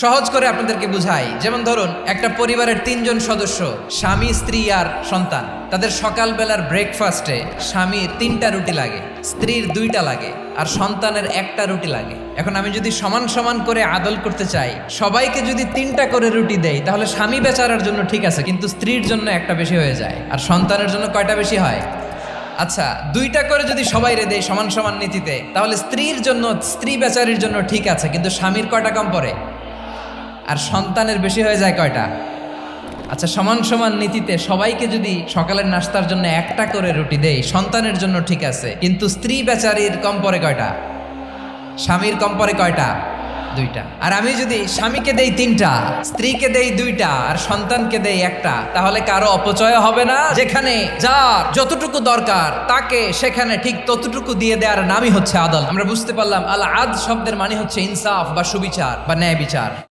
সহজ করে আপনাদেরকে বুঝাই। যেমন ধরুন, একটা পরিবারের 3 জন সদস্য, স্বামী, স্ত্রী আর সন্তান। তাদের সকালবেলার ব্রেকফাস্টে স্বামীর 3টা রুটি লাগে, স্ত্রীর 2টা লাগে, আর সন্তানের 1টা রুটি লাগে। এখন আমি যদি সমান সমান করে আদল করতে চাই, সবাইকে যদি 3টা করে রুটি দেই, তাহলে স্বামী বেচারার জন্য ঠিক আছে, কিন্তু স্ত্রীর জন্য 1টা বেশি হয়ে যায়। আর সন্তানের জন্য কয়টা বেশি হয়? আচ্ছা, 2টা করে যদি সবাই রে দেয় সমান সমান নীতিতে, তাহলে স্ত্রীর জন্য, স্ত্রী বেচারির জন্য ঠিক আছে, কিন্তু স্বামীর কয়টা কম পড়ে? আর সন্তানের বেশি হয়ে যায় কয়টা? আচ্ছা, সমান সমান নীতিতে সবাইকে যদি সকালের নাস্তার জন্য 1টা করে রুটি দেই, সন্তানের জন্য ঠিক আছে, কিন্তু স্ত্রী বেচারির কম পড়ে কয়টা? স্বামীর কম পড়ে কয়টা? 2টা। আর আমি যদি স্বামীকে দেই 3টা, স্ত্রীকে দেই 2টা, আর সন্তানকে দেই 1টা, তাহলে কারো অপচয় হবে না। যেখানে যার যতটুকু দরকার তাকে সেখানে ঠিক ততটুকু দিয়ে দেওয়ার নামই হচ্ছে আদল। আমরা বুঝতে পারলাম আল আদ শব্দের মানে হচ্ছে ইনসাফ বা সুবিচার বা ন্যায় বিচার।